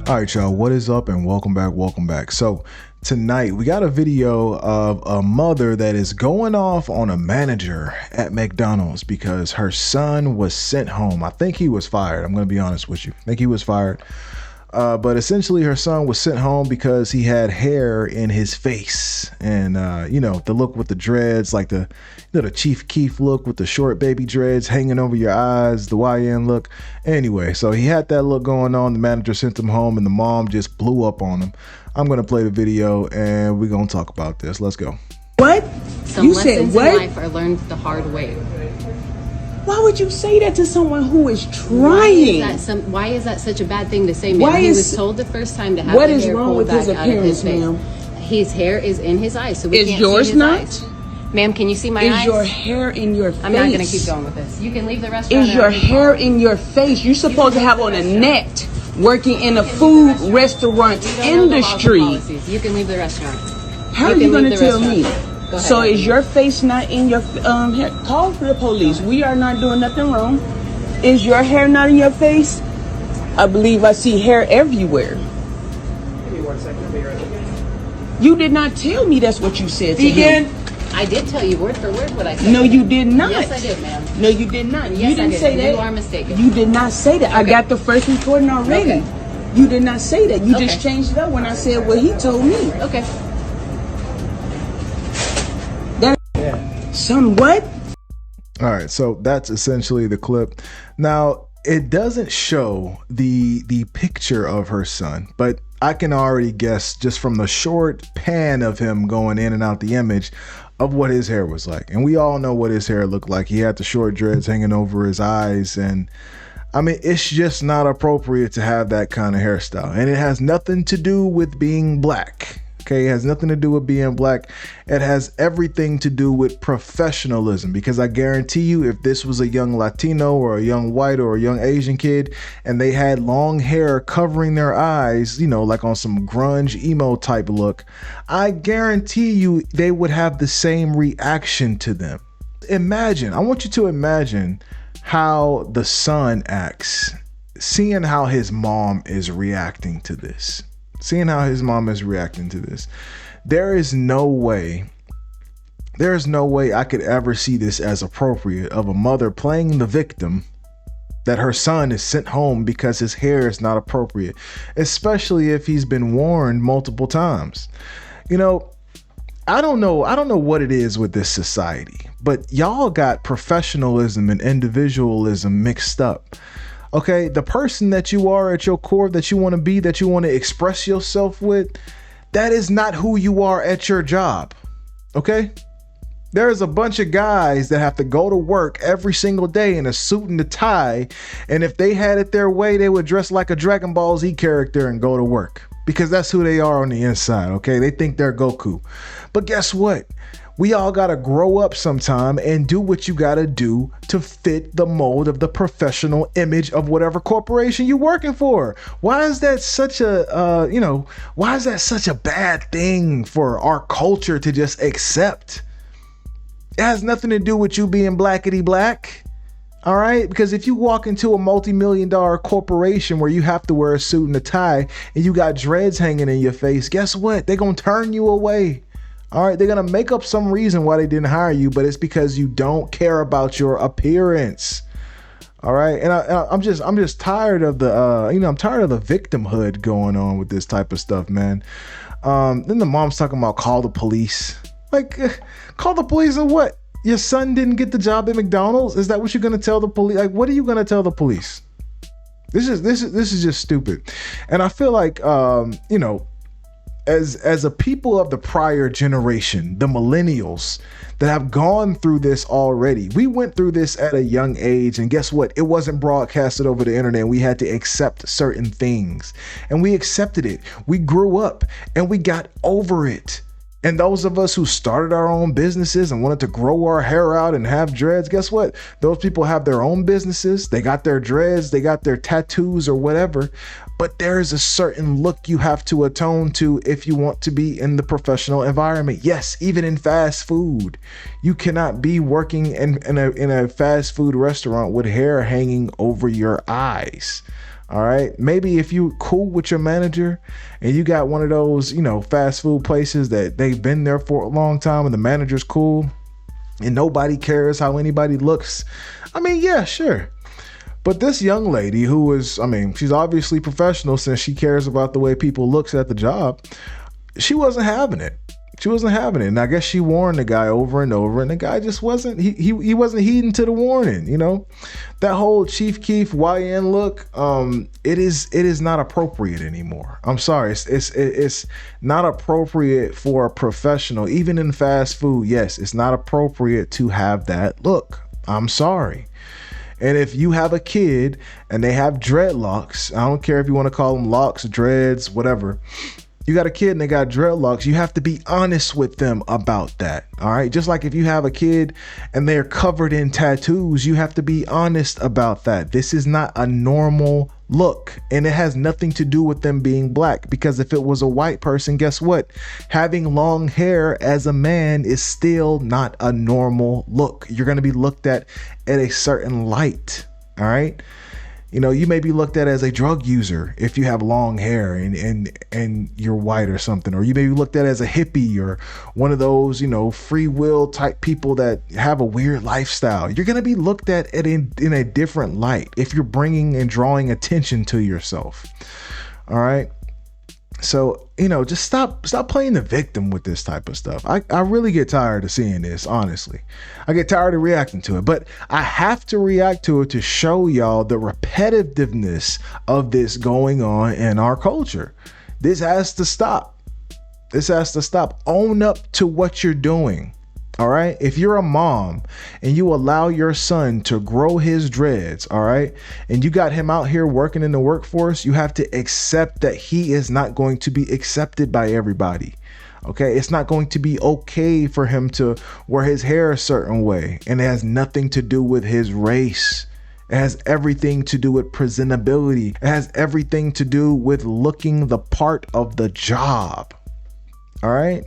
All right, y'all, what is up, and welcome back. So tonight we got a video of a mother that is going off on a manager at McDonald's because her son was sent home. I think he was fired. I'm gonna be honest with you. I think he was fired. But essentially her son was sent home because he had hair in his face, and the look with the dreads, like the Chief Keef look with the short baby dreads hanging over your eyes, the YN look. Anyway, so he had that look going on. The manager sent him home and the mom just blew up on him. I'm gonna play the video and we're gonna talk about this. Let's go. What? Some you lessons said what? in life are learned the hard way. Why would you say that to someone who is trying? Why is that such a bad thing to say, ma'am? Why He is- was told the first time to have What the is hair wrong pulled with his back out of his appearance, face. ma'am? His hair is in his eyes, so we Is can't yours see his not? eyes. Ma'am, can you see my eyes? Is your hair in your face? I'm not going to keep going with this. You can leave the restaurant. Is your hair in your face? You're supposed to have on a net working in a food restaurant industry. You can leave the restaurant. How are you going to tell me? Go ahead. So is your face not in your hair? Call for the police. We are not doing nothing wrong. Is your hair not in your face? I believe I see hair everywhere. Give me 1 second. I'll be right back. You did not tell me that's what you said to him. I did tell you word for word what I said. No, you did not. Yes, I did, ma'am. No, you did not. Yes, you didn't I did. say that. You are mistaken. You did not say that. I Okay. got the first recording already. Okay. You did not say that. You Okay. just changed it up when I said what he told me. Okay. Somewhat? All right, so that's essentially the clip. Now, it doesn't show the picture of her son, but I can already guess just from the short pan of him going in and out the image of what his hair was like. And we all know what his hair looked like. He had the short dreads hanging over his eyes, and I mean, it's just not appropriate to have that kind of hairstyle. And it has nothing to do with being black. Okay, it has nothing to do with being black. It has everything to do with professionalism, because I guarantee you, if this was a young Latino or a young white or a young Asian kid and they had long hair covering their eyes, like on some grunge emo type look, I guarantee you they would have the same reaction to them. I want you to imagine how the son acts, seeing how his mom is reacting to this. There is no way I could ever see this as appropriate of a mother playing the victim that her son is sent home because his hair is not appropriate, especially if he's been warned multiple times. I don't know what it is with this society, but y'all got professionalism and individualism mixed up. Okay, the person that you are at your core, that you want to be, that you want to express yourself with, that is not who you are at your job. Okay? There's a bunch of guys that have to go to work every single day in a suit and a tie, and if they had it their way, they would dress like a Dragon Ball Z character and go to work, because that's who they are on the inside. Okay, they think they're Goku. But guess what? We all gotta grow up sometime and do what you gotta do to fit the mold of the professional image of whatever corporation you're working for. Why is that such a bad thing for our culture to just accept? It has nothing to do with you being blackety black. All right, because if you walk into a multi-million-dollar corporation where you have to wear a suit and a tie and you got dreads hanging in your face, guess what? They're gonna turn you away. All right, they're gonna make up some reason why they didn't hire you, but it's because you don't care about your appearance. All right, and I'm just tired of the I'm tired of the victimhood going on with this type of stuff, man. Then the mom's talking about call the police. Like, call the police on what? Your son didn't get the job at McDonald's? Is that what you're gonna tell the police? Like, what are you gonna tell the police? This is just stupid, and I feel like as a people of the prior generation, the millennials that have gone through this already. We went through this at a young age, and guess what? It wasn't broadcasted over the internet. We had to accept certain things, and we accepted it. We grew up and we got over it. And those of us who started our own businesses and wanted to grow our hair out and have dreads, guess what? Those people have their own businesses. They got their dreads, they got their tattoos or whatever. But there is a certain look you have to atone to if you want to be in the professional environment. Yes, even in fast food. You cannot be working in a fast food restaurant with hair hanging over your eyes. All right. Maybe if you cool with your manager and you got one of those, fast food places that they've been there for a long time and the manager's cool and nobody cares how anybody looks. I mean, yeah, sure. But this young lady who is, she's obviously professional since she cares about the way people looks at the job. She wasn't having it. And I guess she warned the guy over and over, and the guy just wasn't, he wasn't heeding to the warning, That whole Chief Keef YN look, it is not appropriate anymore. I'm sorry. It's not appropriate for a professional, even in fast food. Yes, it's not appropriate to have that look. I'm sorry. And if you have a kid and they have dreadlocks, I don't care if you want to call them locks, dreads, whatever. You got a kid and they got dreadlocks, you have to be honest with them about that. All right. Just like if you have a kid and they're covered in tattoos, you have to be honest about that. This is not a normal look, and it has nothing to do with them being black, because if it was a white person, guess what? Having long hair as a man is still not a normal look. You're going to be looked at a certain light. All right. You may be looked at as a drug user if you have long hair and you're white or something, or you may be looked at as a hippie or one of those, free will type people that have a weird lifestyle. You're going to be looked at in a different light if you're bringing and drawing attention to yourself. All right. So, just stop playing the victim with this type of stuff. I really get tired of seeing this, honestly. I get tired of reacting to it, but I have to react to it to show y'all the repetitiveness of this going on in our culture. This has to stop. Own up to what you're doing. All right. If you're a mom and you allow your son to grow his dreads, all right, and you got him out here working in the workforce, you have to accept that he is not going to be accepted by everybody. Okay. It's not going to be okay for him to wear his hair a certain way. And it has nothing to do with his race. It has everything to do with presentability. It has everything to do with looking the part of the job. All right.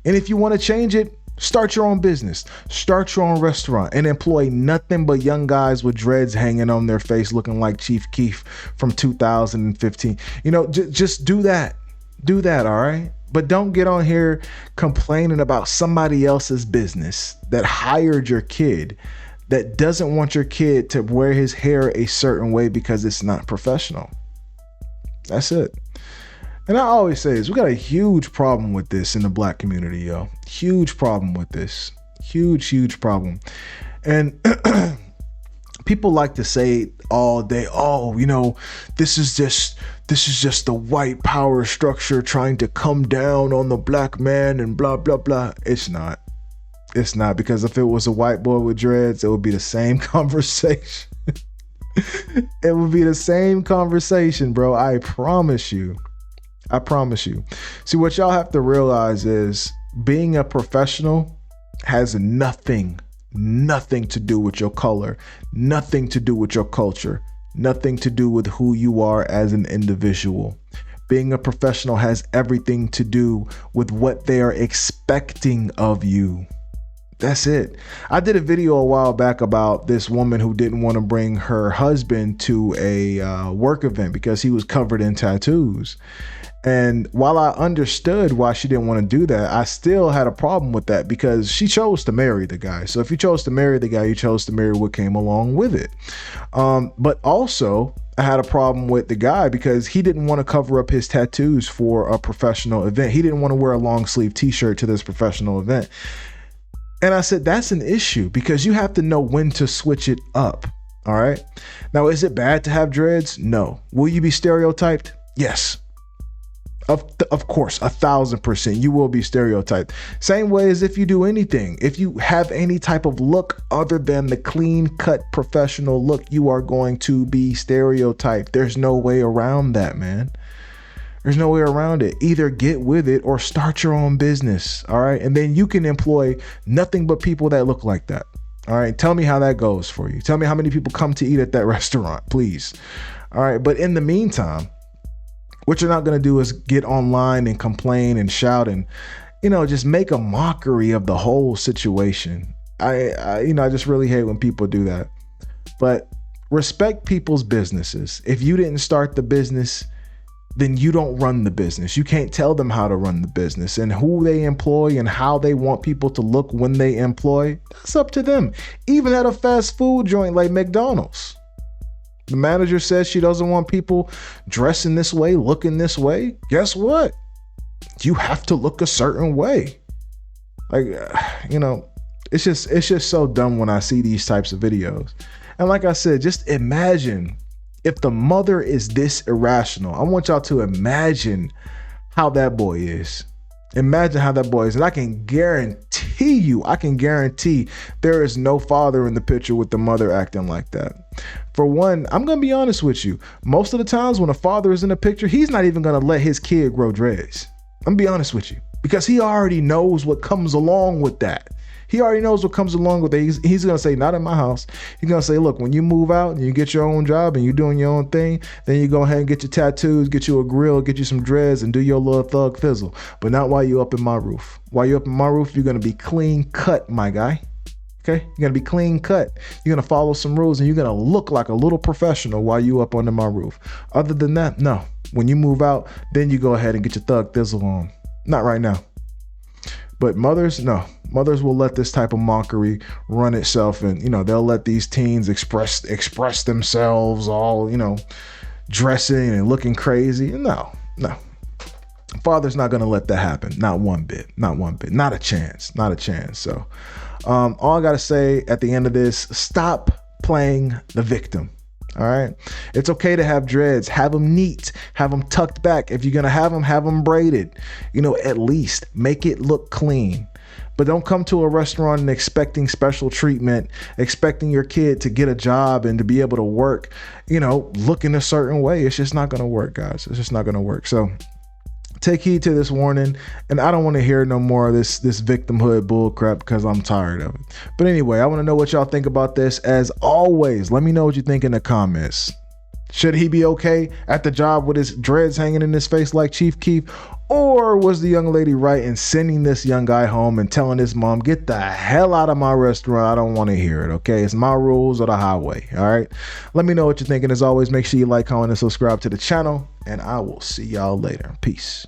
And if you want to change it, start your own business, start your own restaurant, and employ nothing but young guys with dreads hanging on their face looking like Chief Keef from 2015. Just do that. All right. But don't get on here complaining about somebody else's business that hired your kid, that doesn't want your kid to wear his hair a certain way because it's not professional. That's it. And I always say this, we got a huge problem with this in the black community, yo. Huge problem with this. Huge problem. And people like to say all day, this is just the white power structure trying to come down on the black man and blah, blah, blah. It's not, because if it was a white boy with dreads, it would be the same conversation. It would be the same conversation, bro. I promise you. See, what y'all have to realize is being a professional has nothing to do with your color, nothing to do with your culture, nothing to do with who you are as an individual. Being a professional has everything to do with what they are expecting of you. That's it. I did a video a while back about this woman who didn't want to bring her husband to a work event because he was covered in tattoos. And while I understood why she didn't want to do that, I still had a problem with that because she chose to marry the guy. So if you chose to marry the guy, you chose to marry what came along with it. But also, I had a problem with the guy because he didn't want to cover up his tattoos for a professional event. He didn't want to wear a long sleeve t-shirt to this professional event. And I said, that's an issue because you have to know when to switch it up. All right. Now, is it bad to have dreads? No. Will you be stereotyped? Yes. Of course, 1,000%, you will be stereotyped. Same way as if you do anything. If you have any type of look other than the clean cut professional look, you are going to be stereotyped. There's no way around that, man. There's no way around it. Either get with it or start your own business. All right. And then you can employ nothing but people that look like that. All right. Tell me how that goes for you. Tell me how many people come to eat at that restaurant, please. All right. But in the meantime, what you're not going to do is get online and complain and shout and, just make a mockery of the whole situation. I just really hate when people do that. But Respect people's businesses. If you didn't start the business, then you don't run the business. You can't tell them how to run the business, and who they employ and how they want people to look when they employ. That's up to them. Even at a fast food joint like McDonald's, the manager says she doesn't want people dressing this way, looking this way. Guess what? You have to look a certain way. Like, it's just so dumb when I see these types of videos. And like I said, just imagine if the mother is this irrational. I want y'all to imagine how that boy is. Imagine how that boy is. And I can guarantee there is no father in the picture with the mother acting like that. For one, I'm going to be honest with you. Most of the times when a father is in the picture, he's not even going to let his kid grow dreads. I'm going to be honest with you, because he already knows what comes along with that. He already knows what comes along with it. He's going to say, not in my house. He's going to say, look, when you move out and you get your own job and you're doing your own thing, then you go ahead and get your tattoos, get you a grill, get you some dreads, and do your little thug fizzle. But not while you're up in my roof. While you're up in my roof, you're going to be clean cut, my guy. Okay? You're going to be clean cut. You're going to follow some rules, and you're going to look like a little professional while you up under my roof. Other than that, no. When you move out, then you go ahead and get your thug thizzle on. Not right now. But mothers, no. Mothers will let this type of mockery run itself, and they'll let these teens express themselves all, dressing and looking crazy. No. Father's not going to let that happen. Not one bit. Not a chance. So all I got to say at the end of this, stop playing the victim. All right. It's okay to have dreads. Have them neat. Have them tucked back. If you're going to have them braided. At least make it look clean. But don't come to a restaurant and expecting special treatment, expecting your kid to get a job and to be able to work, looking a certain way. It's just not going to work, guys. It's just not going to work. So take heed to this warning, and I don't want to hear no more of this victimhood bull crap, because I'm tired of it. But anyway, I want to know what y'all think about this. As always, let me know what you think in the comments. Should he be okay at the job with his dreads hanging in his face like Chief Keef? Or was the young lady right in sending this young guy home and telling his mom, get the hell out of my restaurant? I don't want to hear it. Okay. It's my rules or the highway. All right. Let me know what you're thinking. As always, make sure you like, comment, and subscribe to the channel, and I will see y'all later. Peace.